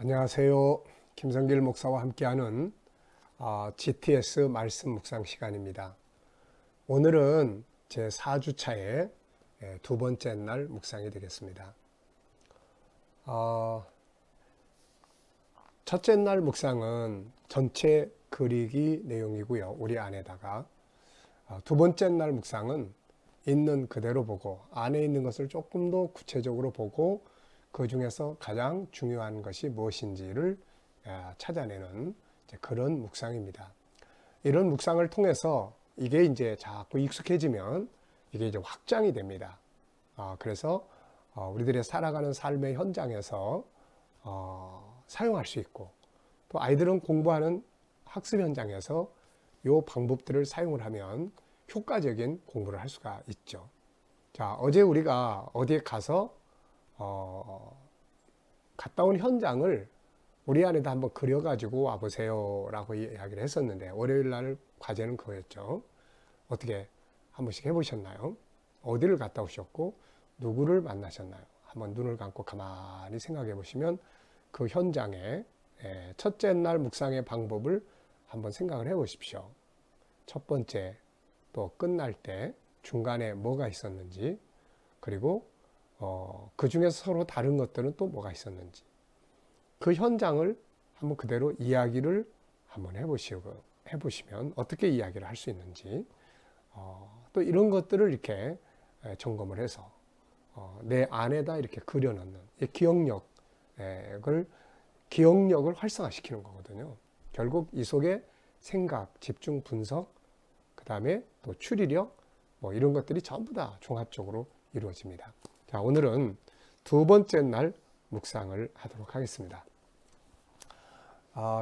안녕하세요. 김성길 목사와 함께하는 GTS 말씀 묵상 시간입니다. 오늘은 제 4주차의 두 번째 날 묵상이 되겠습니다. 첫째 날 묵상은 전체 그리기 내용이고요. 우리 안에다가 두 번째 날 묵상은 있는 그대로 보고 안에 있는 것을 조금 더 구체적으로 보고 그 중에서 가장 중요한 것이 무엇인지를 찾아내는 그런 묵상입니다. 이런 묵상을 통해서 이게 이제 자꾸 익숙해지면 이게 이제 확장이 됩니다. 그래서 우리들의 살아가는 삶의 현장에서 사용할 수 있고 또 아이들은 공부하는 학습 현장에서 이 방법들을 사용을 하면 효과적인 공부를 할 수가 있죠. 자, 어제 우리가 어디에 가서 갔다 온 현장을 우리 안에다 한번 그려가지고 와보세요 라고 이야기를 했었는데 월요일 날 과제는 그거였죠. 어떻게 한 번씩 해보셨나요? 어디를 갔다 오셨고 누구를 만나셨나요? 한번 눈을 감고 가만히 생각해 보시면 그 현장의 첫째 날 묵상의 방법을 한번 생각을 해 보십시오. 첫 번째, 또 끝날 때 중간에 뭐가 있었는지, 그리고 그 중에서 서로 다른 것들은 또 뭐가 있었는지, 그 현장을 한번 그대로 이야기를 한번 해보시면 어떻게 이야기를 할 수 있는지, 또 이런 것들을 이렇게 점검을 해서 내 안에다 이렇게 그려넣는 기억력을 활성화시키는 거거든요. 결국 이 속에 생각, 집중, 분석, 그 다음에 또 추리력, 뭐 이런 것들이 전부 다 종합적으로 이루어집니다. 자, 오늘은 두 번째 날 묵상을 하도록 하겠습니다.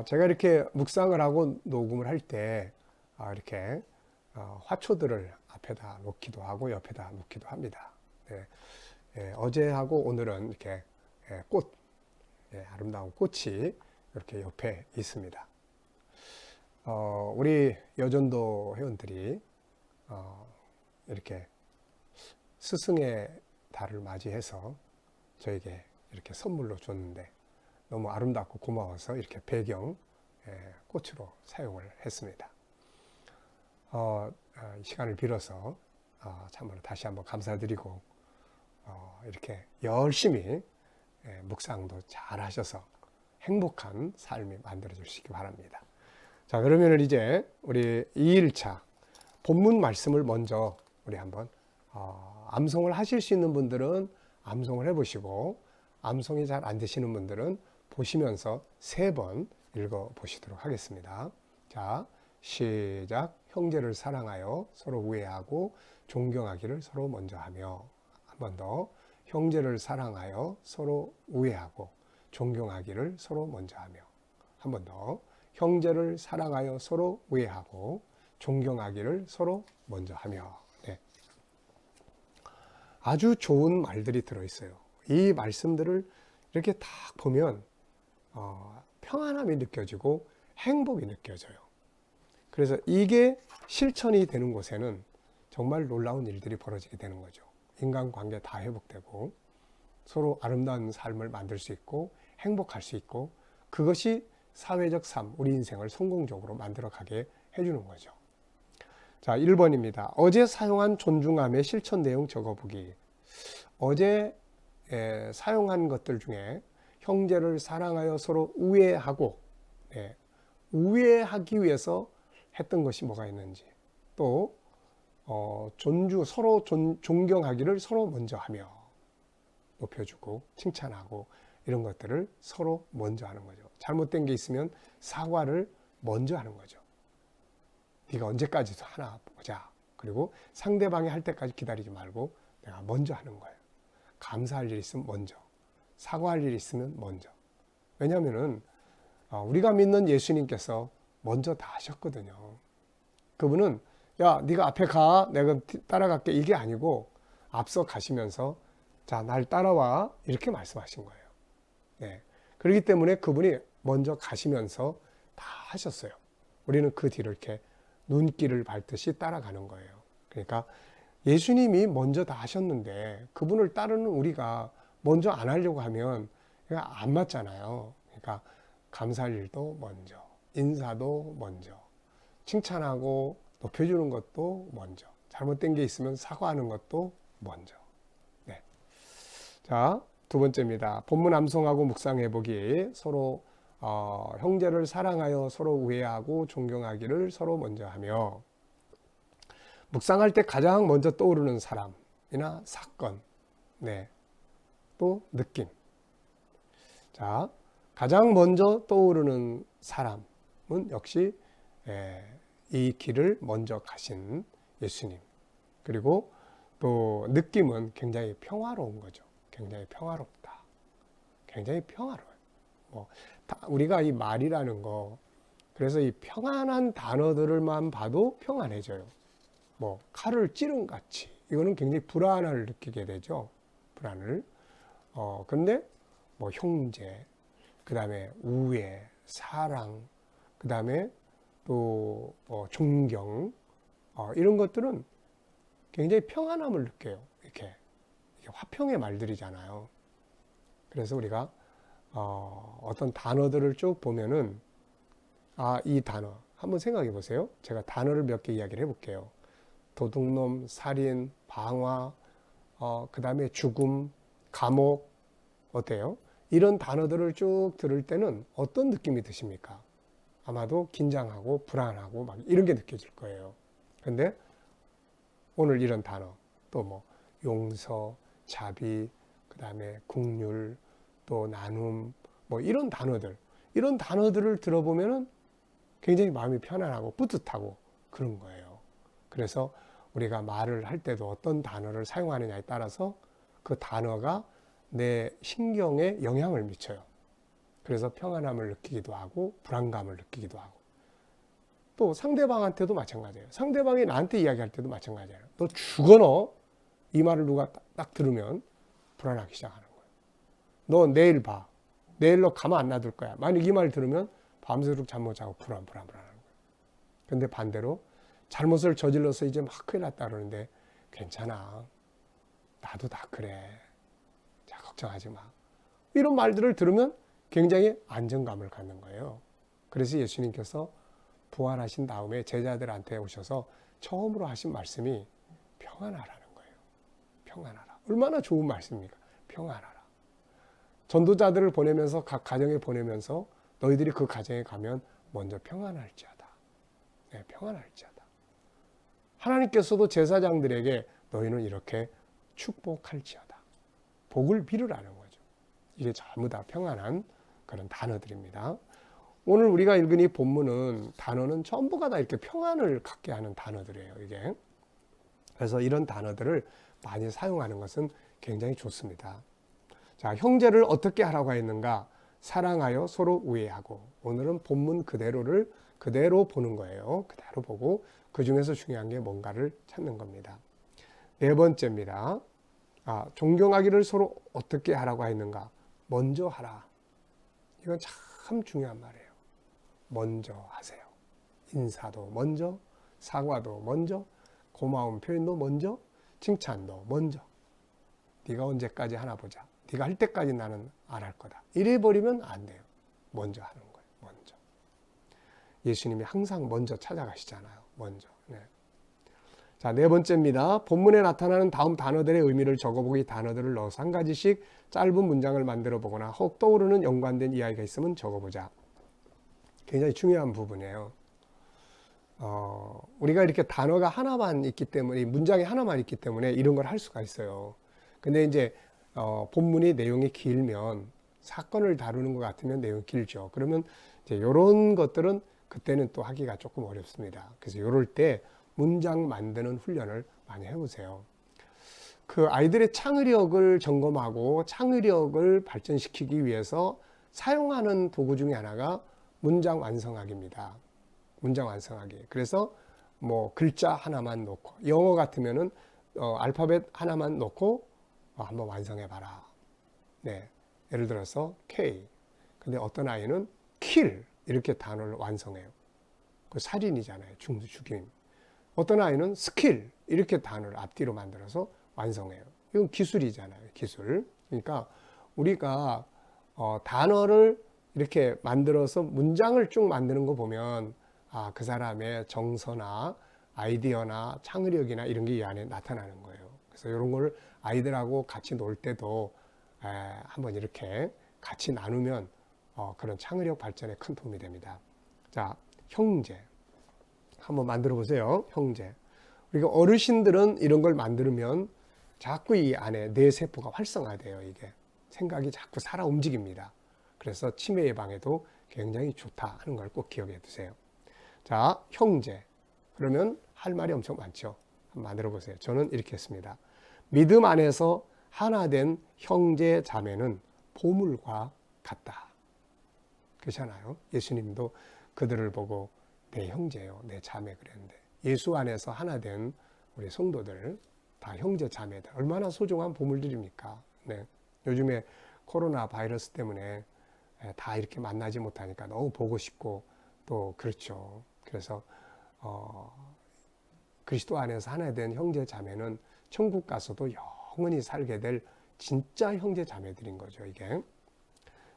제가 이렇게 묵상을 하고 녹음을 할 때 이렇게 화초들을 앞에다 놓기도 하고 옆에다 놓기도 합니다. 네, 어제하고 오늘은 이렇게 아름다운 꽃이 이렇게 옆에 있습니다. 우리 여전도 회원들이 이렇게 스승의 달을 맞이해서 저에게 이렇게 선물로 줬는데 너무 아름답고 고마워서 이렇게 배경 꽃으로 사용을 했습니다. 이 시간을 빌어서 참으로 다시 한번 감사드리고 이렇게 열심히 묵상도 잘 하셔서 행복한 삶이 만들어 주시기 바랍니다. 자, 그러면 이제 우리 2일차 본문 말씀을 먼저 우리 한번 암송을 하실 수 있는 분들은 암송을 해보시고 암송이 잘 안 되시는 분들은 보시면서 3번 읽어 보시도록 하겠습니다. 자, 시작. 형제를 사랑하여 서로 우애하고 존경하기를 서로 먼저 하며. 한 번 더. 형제를 사랑하여 서로 우애하고 존경하기를 서로 먼저 하며. 한 번 더. 형제를 사랑하여 서로 우애하고 존경하기를 서로 먼저 하며. 네. 아주 좋은 말들이 들어있어요. 이 말씀들을 이렇게 딱 보면 평안함이 느껴지고 행복이 느껴져요. 그래서 이게 실천이 되는 곳에는 정말 놀라운 일들이 벌어지게 되는 거죠. 인간관계 다 회복되고 서로 아름다운 삶을 만들 수 있고 행복할 수 있고 그것이 사회적 삶, 우리 인생을 성공적으로 만들어가게 해주는 거죠. 자, 1번입니다. 어제 사용한 존중함의 실천 내용 적어보기. 어제 사용한 것들 중에 형제를 사랑하여 서로 우애하고 우애하기 위해서 했던 것이 뭐가 있는지, 또 서로 존경하기를 서로 먼저 하며 높여주고 칭찬하고 이런 것들을 서로 먼저 하는 거죠. 잘못된 게 있으면 사과를 먼저 하는 거죠. 네가 언제까지도 하나 보자. 그리고 상대방이 할 때까지 기다리지 말고 내가 먼저 하는 거예요. 감사할 일 있으면 먼저, 사과할 일 있으면 먼저. 왜냐하면은 우리가 믿는 예수님께서 먼저 다 하셨거든요. 그분은 야, 네가 앞에 가, 내가 따라갈게, 이게 아니고 앞서 가시면서 자, 날 따라와, 이렇게 말씀하신 거예요. 네. 그렇기 때문에 그분이 먼저 가시면서 다 하셨어요. 우리는 그 뒤를 이렇게 눈길을 밟듯이 따라가는 거예요. 그러니까 예수님이 먼저 다 하셨는데 그분을 따르는 우리가 먼저 안 하려고 하면 안 맞잖아요. 그러니까 감사할 일도 먼저, 인사도 먼저, 칭찬하고 높여주는 것도 먼저, 잘못된 게 있으면 사과하는 것도 먼저. 네. 자, 두 번째입니다. 본문 암송하고 묵상해보기. 서로 형제를 사랑하여 서로 우애하고 존경하기를 서로 먼저 하며, 묵상할 때 가장 먼저 떠오르는 사람이나 사건, 네, 또 느낌. 자, 가장 먼저 떠오르는 사람은 역시 이 길을 먼저 가신 예수님. 그리고 또 느낌은 굉장히 평화로운 거죠. 굉장히 평화롭다. 굉장히 평화로워요. 뭐 우리가 이 말이라는 거, 그래서 이 평안한 단어들만 봐도 평안해져요. 뭐 칼을 찌른 같이, 이거는 굉장히 불안을 느끼게 되죠. 불안을. 그런데 뭐 형제, 그 다음에 우애, 사랑, 그 다음에 또 존경, 이런 것들은 굉장히 평안함을 느껴요. 이렇게 화평의 말들이잖아요. 그래서 우리가 어떤 단어들을 쭉 보면은, 이 단어 한번 생각해 보세요. 제가 단어를 몇 개 이야기를 해볼게요. 도둑놈, 살인, 방화, 그 다음에 죽음, 감옥, 어때요? 이런 단어들을 쭉 들을 때는 어떤 느낌이 드십니까? 아마도 긴장하고 불안하고 막 이런 게 느껴질 거예요. 근데 오늘 이런 단어, 또 뭐 용서, 자비, 그 다음에 긍휼, 또 나눔, 뭐 이런 단어들을 들어보면은 굉장히 마음이 편안하고 뿌듯하고 그런 거예요. 그래서 우리가 말을 할 때도 어떤 단어를 사용하느냐에 따라서 그 단어가 내 신경에 영향을 미쳐요. 그래서 평안함을 느끼기도 하고 불안감을 느끼기도 하고, 또 상대방한테도 마찬가지예요. 상대방이 나한테 이야기할 때도 마찬가지예요. 너 죽어 너. 이 말을 누가 딱 들으면 불안하기 시작하는 거예요. 너 내일 봐. 내일 너 가만 안 놔둘 거야. 만약 이 말 들으면 밤새도록 잠 못 자고 불안하는 거예요. 근데 반대로 잘못을 저질러서 이제 막 큰일 났다 그러는데, 괜찮아. 나도 다 그래. 자, 걱정하지 마. 이런 말들을 들으면 굉장히 안정감을 갖는 거예요. 그래서 예수님께서 부활하신 다음에 제자들한테 오셔서 처음으로 하신 말씀이 평안하라는 거예요. 평안하라. 얼마나 좋은 말씀입니까? 평안하라. 전도자들을 보내면서, 각 가정에 보내면서 너희들이 그 가정에 가면 먼저 평안할지어다. 네, 평안할지어다. 하나님께서도 제사장들에게 너희는 이렇게 축복할지어다. 복을 빌으라는 거죠. 이게 전부 다 평안한 그런 단어들입니다. 오늘 우리가 읽은 이 본문은, 단어는 전부가 다 이렇게 평안을 갖게 하는 단어들이에요, 이게. 그래서 이런 단어들을 많이 사용하는 것은 굉장히 좋습니다. 자, 형제를 어떻게 하라고 했는가? 사랑하여 서로 우애하고. 오늘은 본문 그대로를 그대로 보는 거예요. 그대로 보고 그 중에서 중요한 게 뭔가를 찾는 겁니다. 네 번째입니다. 존경하기를 서로 어떻게 하라고 했는가? 먼저 하라. 이건 참 중요한 말이에요. 먼저 하세요. 인사도 먼저, 사과도 먼저, 고마운 표현도 먼저, 칭찬도 먼저. 네가 언제까지 하나 보자. 네가 할 때까지 나는 안 할 거다. 이래 버리면 안 돼요. 먼저 하는 거예요. 먼저. 예수님이 항상 먼저 찾아가시잖아요. 먼저. 네. 자, 네 번째입니다. 본문에 나타나는 다음 단어들의 의미를 적어보기. 단어들을 넣어서 한 가지씩 짧은 문장을 만들어 보거나 혹 떠오르는 연관된 이야기가 있으면 적어보자. 굉장히 중요한 부분이에요. 우리가 이렇게 단어가 하나만 있기 때문에, 문장이 하나만 있기 때문에 이런 걸 할 수가 있어요. 근데 이제 본문이 내용이 길면, 사건을 다루는 것 같으면 내용이 길죠. 그러면 이제 이런 것들은 그때는 또 하기가 조금 어렵습니다. 그래서 이럴 때 문장 만드는 훈련을 많이 해보세요. 그 아이들의 창의력을 점검하고 창의력을 발전시키기 위해서 사용하는 도구 중에 하나가 문장 완성하기입니다. 문장 완성하기. 그래서 뭐 글자 하나만 놓고, 영어 같으면은 알파벳 하나만 놓고 한번 완성해 봐라. 네. 예를 들어서 K. 근데 어떤 아이는 kill 이렇게 단어를 완성해요. 그 살인이잖아요. 죽임. 어떤 아이는 스킬 이렇게 단어를 앞뒤로 만들어서 완성해요. 이건 기술이잖아요. 기술. 그러니까 우리가 단어를 이렇게 만들어서 문장을 쭉 만드는 거 보면 그 사람의 정서나 아이디어나 창의력이나 이런 게 이 안에 나타나는 거예요. 그래서 이런 걸 아이들하고 같이 놀 때도 한번 이렇게 같이 나누면 그런 창의력 발전에 큰 도움이 됩니다. 자, 형제 한번 만들어 보세요. 형제. 우리가 어르신들은 이런 걸 만들면 자꾸 이 안에 뇌세포가 활성화돼요. 이게 생각이 자꾸 살아 움직입니다. 그래서 치매 예방에도 굉장히 좋다 하는 걸 꼭 기억해 두세요. 자, 형제. 그러면 할 말이 엄청 많죠. 한번 만들어 보세요. 저는 이렇게 했습니다. 믿음 안에서 하나 된 형제 자매는 보물과 같다. 그렇잖아요. 예수님도 그들을 보고 내 형제요, 내 자매 그랬는데 예수 안에서 하나 된 우리 성도들 다 형제 자매들 얼마나 소중한 보물들입니까? 네. 요즘에 코로나 바이러스 때문에 다 이렇게 만나지 못하니까 너무 보고 싶고 또 그렇죠. 그래서 그리스도 안에서 하나 된 형제 자매는 천국 가서도 영원히 살게 될 진짜 형제 자매들인 거죠. 이게.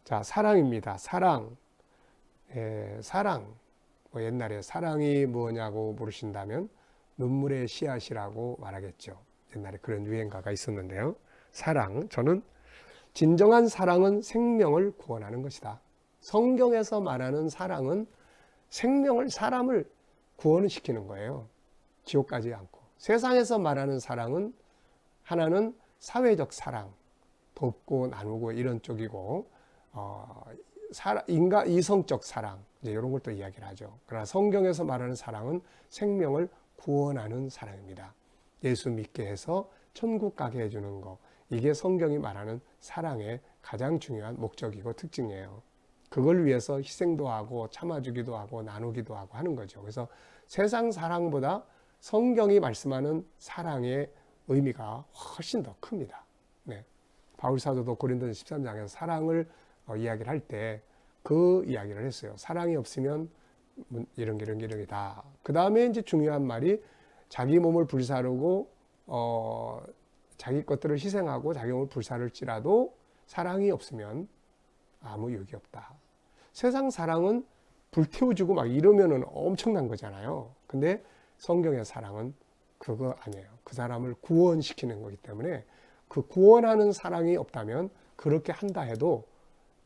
자, 사랑입니다. 사랑. 사랑. 옛날에 사랑이 뭐냐고 물으신다면 눈물의 씨앗이라고 말하겠죠. 옛날에 그런 유행가가 있었는데요. 사랑. 저는 진정한 사랑은 생명을 구원하는 것이다. 성경에서 말하는 사랑은 생명을, 사람을 구원시키는 거예요. 지옥 가지 않고. 세상에서 말하는 사랑은 하나는 사회적 사랑, 돕고 나누고 이런 쪽이고, 이성적 사랑, 이제 이런 걸 또 이야기를 하죠. 그러나 성경에서 말하는 사랑은 생명을 구원하는 사랑입니다. 예수 믿게 해서 천국 가게 해주는 거. 이게 성경이 말하는 사랑의 가장 중요한 목적이고 특징이에요. 그걸 위해서 희생도 하고 참아주기도 하고 나누기도 하고 하는 거죠. 그래서 세상 사랑보다 성경이 말씀하는 사랑의 의미가 훨씬 더 큽니다. 네. 바울 사도도 고린도전 13장에서 사랑을 이야기를 할 때 그 이야기를 했어요. 사랑이 없으면 이런 게 다. 그 다음에 이제 중요한 말이 자기 몸을 불사르고 자기 것들을 희생하고 자기 몸을 불사를지라도 사랑이 없으면 아무 유익이 없다. 세상 사랑은 불태워주고 막 이러면은 엄청난 거잖아요. 근데 성경의 사랑은 그거 아니에요. 그 사람을 구원시키는 거기 때문에 그 구원하는 사랑이 없다면 그렇게 한다 해도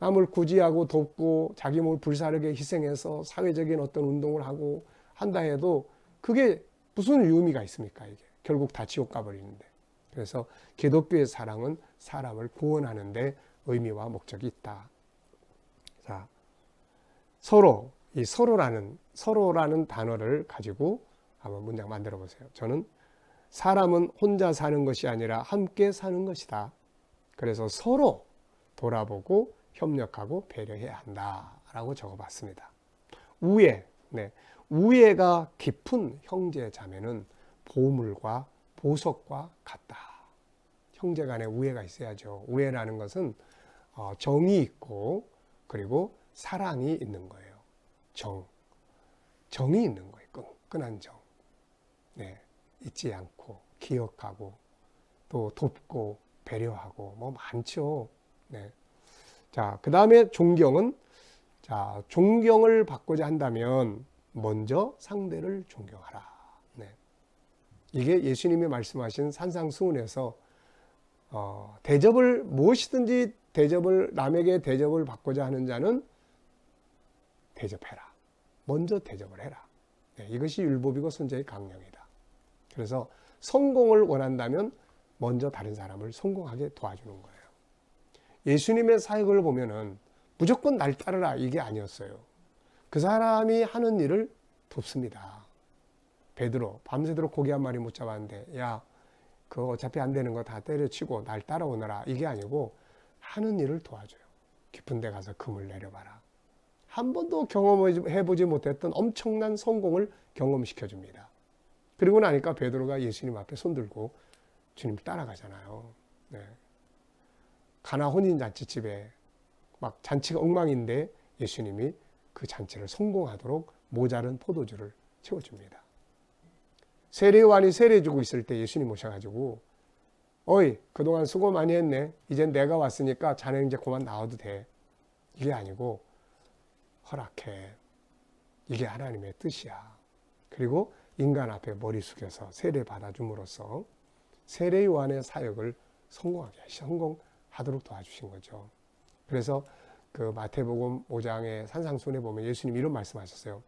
남을 구제하고 돕고 자기 몸을 불사르게 희생해서 사회적인 어떤 운동을 하고 한다 해도 그게 무슨 의미가 있습니까? 이게 결국 다 지옥 가버리는데. 그래서 기독교의 사랑은 사람을 구원하는 데 의미와 목적이 있다. 자, 이 서로라는 단어를 가지고 한번 문장 만들어 보세요. 저는 사람은 혼자 사는 것이 아니라 함께 사는 것이다. 그래서 서로 돌아보고 협력하고 배려해야 한다라고 적어봤습니다. 우애가 깊은 형제 자매는 보물과 보석과 같다. 형제 간에 우애가 있어야죠. 우애라는 것은 정이 있고 그리고 사랑이 있는 거예요. 정이 있는 거예요. 끈끈한 정. 네, 잊지 않고 기억하고 또 돕고 배려하고 뭐 많죠. 네. 자, 그 다음에 존경은 존경을 받고자 한다면 먼저 상대를 존경하라. 네. 이게 예수님이 말씀하신 산상수훈에서 무엇이든지 남에게 대접을 받고자 하는 자는 대접해라. 먼저 대접을 해라. 네, 이것이 율법이고 선지자의 강령이다. 그래서 성공을 원한다면 먼저 다른 사람을 성공하게 도와주는 거예요. 예수님의 사역을 보면은 무조건 날 따르라 이게 아니었어요. 그 사람이 하는 일을 돕습니다. 베드로 밤새도록 고기 한 마리 못 잡았는데 야 그거 어차피 안 되는 거 다 때려치고 날 따라오너라 이게 아니고 하는 일을 도와줘요. 깊은 데 가서 금을 내려봐라. 한 번도 경험해보지 못했던 엄청난 성공을 경험시켜줍니다. 그리고 나니까 베드로가 예수님 앞에 손들고 주님 따라가잖아요. 네. 가나 혼인잔치집에 막 잔치가 엉망인데 예수님이 그 잔치를 성공하도록 모자른 포도주를 채워줍니다. 세례요한이 세례 주고 있을 때 예수님 오셔가지고 어이 그동안 수고 많이 했네. 이젠 내가 왔으니까 자네 이제 그만 나와도 돼. 이게 아니고 허락해. 이게 하나님의 뜻이야. 그리고 인간 앞에 머리 숙여서 세례 받아줌으로써 세례 요한의 사역을 성공하도록 도와주신 거죠. 그래서 그 마태복음 5장의 산상수훈에 보면 예수님 이런 말씀하셨어요.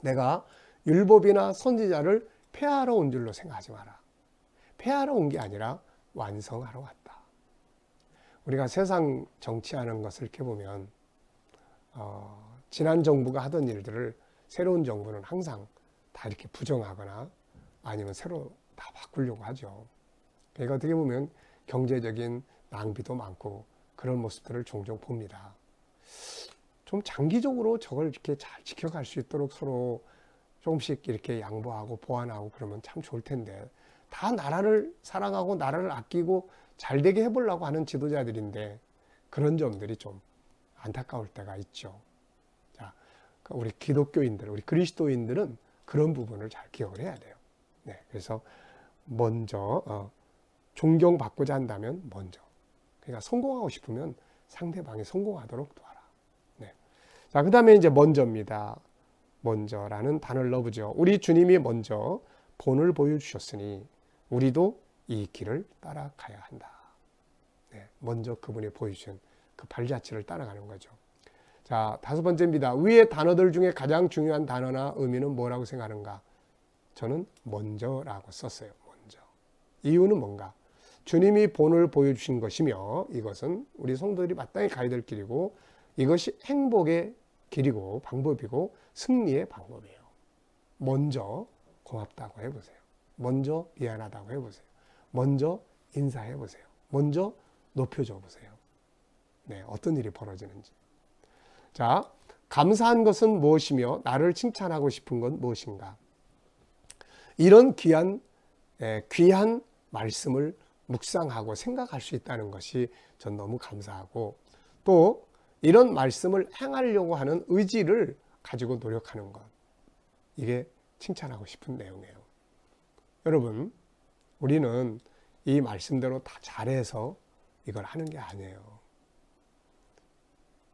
내가 율법이나 선지자를 폐하러 온 줄로 생각하지 마라. 폐하러 온 게 아니라 완성하러 왔다. 우리가 세상 정치하는 것을 이렇게 보면 지난 정부가 하던 일들을 새로운 정부는 항상 다 이렇게 부정하거나 아니면 새로 다 바꾸려고 하죠. 그러니까 어떻게 보면 경제적인 낭비도 많고 그런 모습들을 종종 봅니다. 좀 장기적으로 저걸 이렇게 잘 지켜갈 수 있도록 서로 조금씩 이렇게 양보하고 보완하고 그러면 참 좋을 텐데, 다 나라를 사랑하고 나라를 아끼고 잘 되게 해보려고 하는 지도자들인데 그런 점들이 좀 안타까울 때가 있죠. 자, 우리 기독교인들, 우리 그리스도인들은 그런 부분을 잘 기억을 해야 돼요. 네, 그래서 먼저 존경받고자 한다면 먼저, 그러니까 성공하고 싶으면 상대방이 성공하도록 도와라. 네. 자, 그 다음에 이제 먼저입니다. 먼저라는 단어를 넣어보죠. 우리 주님이 먼저 본을 보여주셨으니 우리도 이 길을 따라가야 한다. 네, 먼저 그분이 보여주신 그 발자취를 따라가는 거죠. 자, 5번째입니다. 위의 단어들 중에 가장 중요한 단어나 의미는 뭐라고 생각하는가? 저는 먼저라고 썼어요. 먼저. 이유는 뭔가? 주님이 본을 보여주신 것이며 이것은 우리 성도들이 마땅히 가야 될 길이고 이것이 행복의 길이고 방법이고 승리의 방법이에요. 먼저 고맙다고 해보세요. 먼저 미안하다고 해보세요. 먼저 인사해보세요. 먼저 높여줘 보세요. 네, 어떤 일이 벌어지는지. 자, 감사한 것은 무엇이며 나를 칭찬하고 싶은 건 무엇인가? 이런 귀한 말씀을 묵상하고 생각할 수 있다는 것이 전 너무 감사하고, 또 이런 말씀을 행하려고 하는 의지를 가지고 노력하는 것, 이게 칭찬하고 싶은 내용이에요. 여러분, 우리는 이 말씀대로 다 잘해서 이걸 하는 게 아니에요.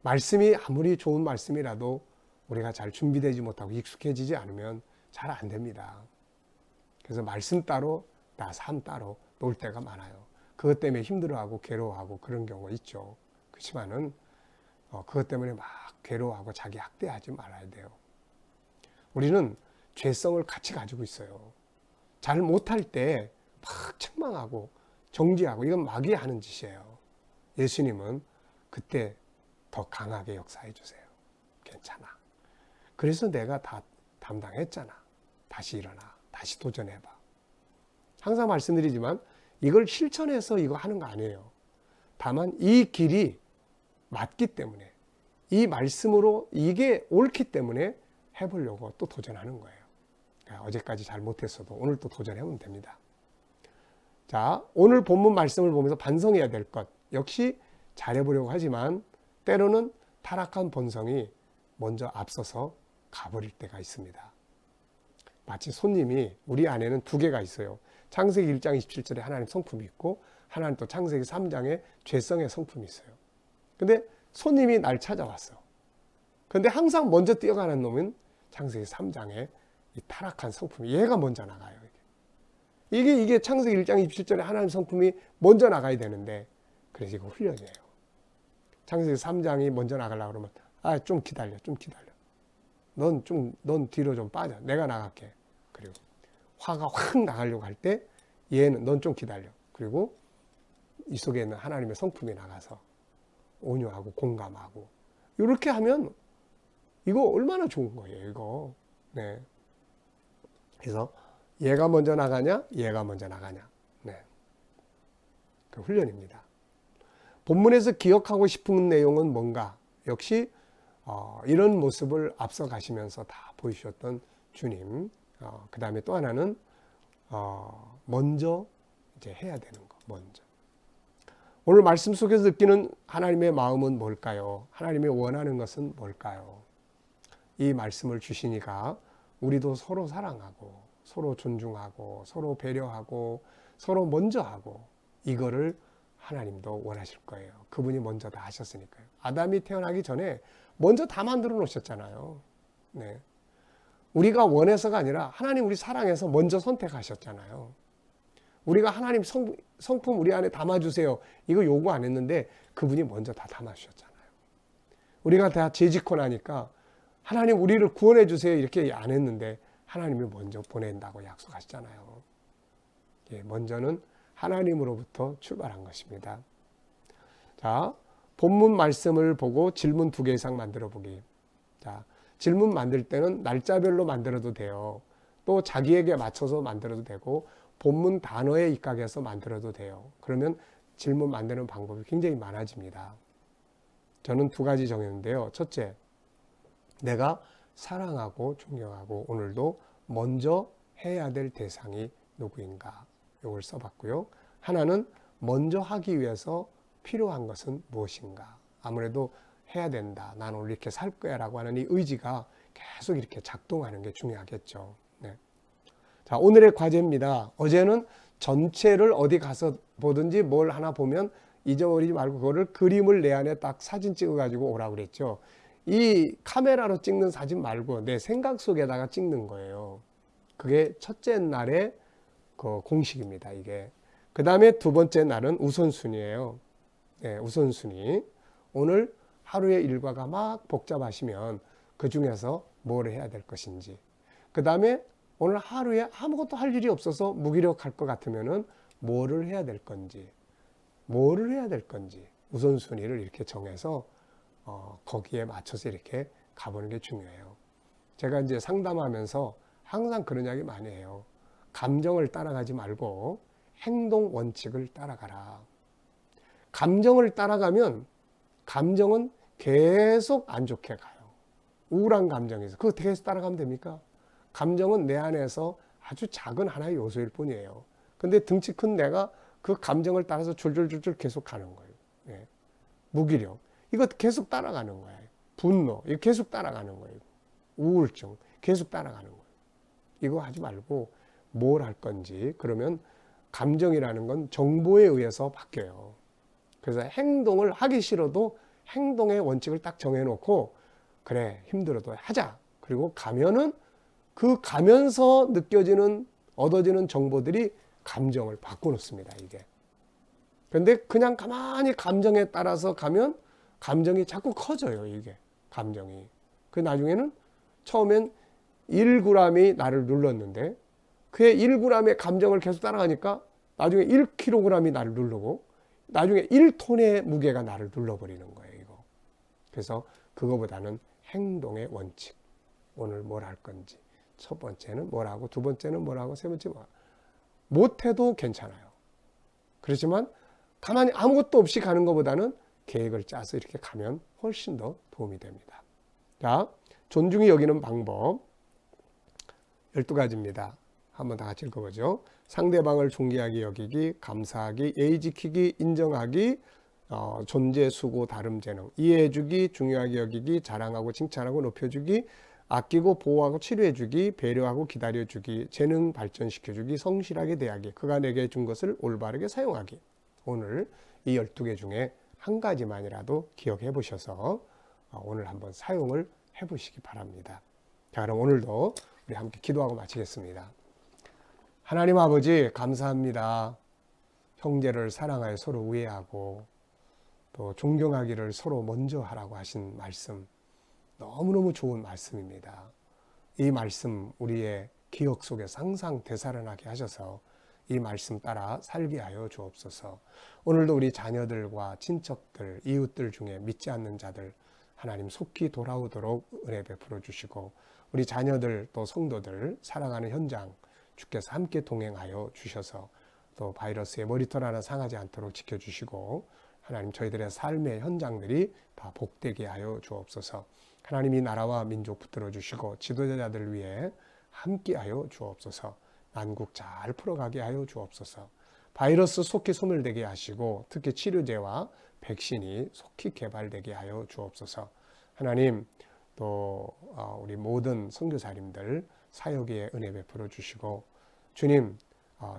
말씀이 아무리 좋은 말씀이라도 우리가 잘 준비되지 못하고 익숙해지지 않으면 잘 안 됩니다. 그래서 말씀 따로 나 삶 따로 놀 때가 많아요. 그것 때문에 힘들어하고 괴로워하고 그런 경우가 있죠. 그렇지만은 그것 때문에 막 괴로워하고 자기 학대하지 말아야 돼요. 우리는 죄성을 같이 가지고 있어요. 잘 못할 때 막 책망하고 정죄하고 이건 마귀가 하는 짓이에요. 예수님은 그때 더 강하게 역사해 주세요. 괜찮아. 그래서 내가 다 담당했잖아. 다시 일어나. 다시 도전해봐. 항상 말씀드리지만 이걸 실천해서 이거 하는 거 아니에요. 다만 이 길이 맞기 때문에, 이 말씀으로 이게 옳기 때문에 해보려고 또 도전하는 거예요. 그러니까 어제까지 잘 못했어도 오늘 또 도전해보면 됩니다. 자, 오늘 본문 말씀을 보면서 반성해야 될 것, 역시 잘해보려고 하지만 때로는 타락한 본성이 먼저 앞서서 가버릴 때가 있습니다. 마치 손님이, 우리 안에는 2개가 있어요. 창세기 1장 27절에 하나님 성품이 있고 하나는 또 창세기 3장에 죄성의 성품이 있어요. 근데 손님이 날 찾아왔어. 근데 항상 먼저 뛰어가는 놈은 창세기 3장에 이 타락한 성품이, 얘가 먼저 나가요. 이게 창세기 1장 27절에 하나님 성품이 먼저 나가야 되는데, 그래서 이거 훈련이에요. 창세기 3장이 먼저 나가려고 그러면 좀 기다려. 넌 뒤로 좀 빠져. 내가 나갈게. 그리고 화가 확 나가려고 할 때 얘는 넌 좀 기다려. 그리고 이 속에 있는 하나님의 성품이 나가서 온유하고 공감하고, 이렇게 하면 이거 얼마나 좋은 거예요, 이거. 네. 그래서 얘가 먼저 나가냐, 얘가 먼저 나가냐. 네. 그 훈련입니다. 본문에서 기억하고 싶은 내용은 뭔가? 역시 이런 모습을 앞서 가시면서 다 보여주셨던 주님. 그 다음에 또 하나는 먼저 이제 해야 되는 거. 먼저. 오늘 말씀 속에서 느끼는 하나님의 마음은 뭘까요? 하나님이 원하는 것은 뭘까요? 이 말씀을 주시니까 우리도 서로 사랑하고 서로 존중하고 서로 배려하고 서로 먼저 하고, 이거를 하나님도 원하실 거예요. 그분이 먼저 다 하셨으니까요. 아담이 태어나기 전에 먼저 다 만들어 놓으셨잖아요. 네. 우리가 원해서가 아니라 하나님 우리 사랑해서 먼저 선택하셨잖아요. 우리가 하나님 성품 우리 안에 담아주세요. 이거 요구 안 했는데 그분이 먼저 다 담아주셨잖아요. 우리가 다 죄짓고 나니까 하나님 우리를 구원해 주세요. 이렇게 안 했는데 하나님이 먼저 보낸다고 약속하시잖아요. 예, 먼저는 하나님으로부터 출발한 것입니다. 자, 본문 말씀을 보고 질문 2개 이상 만들어 보기. 자, 질문 만들 때는 날짜별로 만들어도 돼요. 또 자기에게 맞춰서 만들어도 되고 본문 단어에 입각해서 만들어도 돼요. 그러면 질문 만드는 방법이 굉장히 많아집니다. 저는 2가지 정했는데요. 첫째, 내가 사랑하고 존경하고 오늘도 먼저 해야 될 대상이 누구인가? 이걸 써봤고요. 하나는 먼저 하기 위해서 필요한 것은 무엇인가? 아무래도 해야 된다. 난 오늘 이렇게 살 거야 라고 하는 이 의지가 계속 이렇게 작동하는 게 중요하겠죠. 네. 자, 오늘의 과제입니다. 어제는 전체를 어디 가서 보든지 뭘 하나 보면 잊어버리지 말고 그거를 그림을 내 안에 딱 사진 찍어 가지고 오라고 그랬죠. 이 카메라로 찍는 사진 말고 내 생각 속에다가 찍는 거예요. 그게 첫째 날의 그 공식입니다. 이게. 그 다음에 2번째 날은 우선순위예요. 네, 우선순위. 오늘 하루의 일과가 막 복잡하시면 그 중에서 뭘 해야 될 것인지. 그 다음에 오늘 하루에 아무것도 할 일이 없어서 무기력할 것 같으면은 뭐를 해야 될 건지. 뭐를 해야 될 건지. 우선순위를 이렇게 정해서 거기에 맞춰서 이렇게 가보는 게 중요해요. 제가 이제 상담하면서 항상 그런 이야기 많이 해요. 감정을 따라가지 말고 행동 원칙을 따라가라. 감정을 따라가면 감정은 계속 안 좋게 가요. 우울한 감정에서. 그거 계속 따라가면 됩니까? 감정은 내 안에서 아주 작은 하나의 요소일 뿐이에요. 근데 등치 큰 내가 그 감정을 따라서 줄줄줄줄 계속 가는 거예요. 네. 무기력. 이거 계속 따라가는 거예요. 분노. 이거 계속 따라가는 거예요. 우울증. 계속 따라가는 거예요. 이거 하지 말고 뭘 할 건지. 그러면 감정이라는 건 정보에 의해서 바뀌어요. 그래서 행동을 하기 싫어도 행동의 원칙을 딱 정해놓고 그래 힘들어도 하자. 그리고 가면은 그 가면서 느껴지는 얻어지는 정보들이 감정을 바꿔놓습니다. 이게. 그런데 그냥 가만히 감정에 따라서 가면 감정이 자꾸 커져요. 이게 감정이. 그 나중에는 처음엔 1g이 나를 눌렀는데 그의 1g의 감정을 계속 따라가니까 나중에 1kg이 나를 누르고 나중에 1톤의 무게가 나를 눌러버리는 거예요. 이거. 그래서 그거보다는 행동의 원칙. 오늘 뭘 할 건지. 첫 번째는 뭘 하고 두 번째는 뭘 하고 세 번째는 뭘 하고. 못해도 괜찮아요. 그렇지만 가만히 아무것도 없이 가는 것보다는 계획을 짜서 이렇게 가면 훨씬 더 도움이 됩니다. 자, 존중이 여기는 방법 12가지입니다. 한번 다 같이 읽어보죠. 상대방을 존귀하게 여기기, 감사하기, 예의 지키기, 인정하기, 존재, 수고, 다름, 재능, 이해해주기, 중요하게 여기기, 자랑하고 칭찬하고 높여주기, 아끼고 보호하고 치료해주기, 배려하고 기다려주기, 재능 발전시켜주기, 성실하게 대하기, 그가 내게 준 것을 올바르게 사용하기. 오늘 이 12개 중에 한 가지만이라도 기억해 보셔서 오늘 한번 사용을 해 보시기 바랍니다. 자, 그럼 오늘도 우리 함께 기도하고 마치겠습니다. 하나님 아버지 감사합니다. 형제를 사랑하여 서로 우애하고 또 존경하기를 서로 먼저 하라고 하신 말씀 너무너무 좋은 말씀입니다. 이 말씀 우리의 기억 속에서 항상 되살아나게 하셔서 이 말씀 따라 살게 하여 주옵소서. 오늘도 우리 자녀들과 친척들, 이웃들 중에 믿지 않는 자들 하나님 속히 돌아오도록 은혜 베풀어 주시고 우리 자녀들 또 성도들 살아가는 현장 주께서 함께 동행하여 주셔서 또 바이러스의 머리털 하나 상하지 않도록 지켜주시고 하나님 저희들의 삶의 현장들이 다 복되게 하여 주옵소서. 하나님이 나라와 민족 붙들어 주시고 지도자들 위해 함께 하여 주옵소서. 난국 잘 풀어가게 하여 주옵소서. 바이러스 속히 소멸되게 하시고 특히 치료제와 백신이 속히 개발되게 하여 주옵소서. 하나님 또 우리 모든 선교사님들 사역에 은혜 베풀어 주시고 주님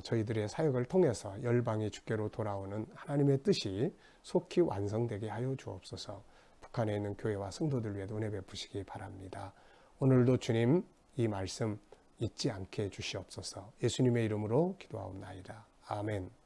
저희들의 사역을 통해서 열방이 주께로 돌아오는 하나님의 뜻이 속히 완성되게 하여 주옵소서. 북한에 있는 교회와 성도들 위해 은혜 베푸시기 바랍니다. 오늘도 주님 이 말씀 잊지 않게 해주시옵소서. 예수님의 이름으로 기도하옵나이다. 아멘.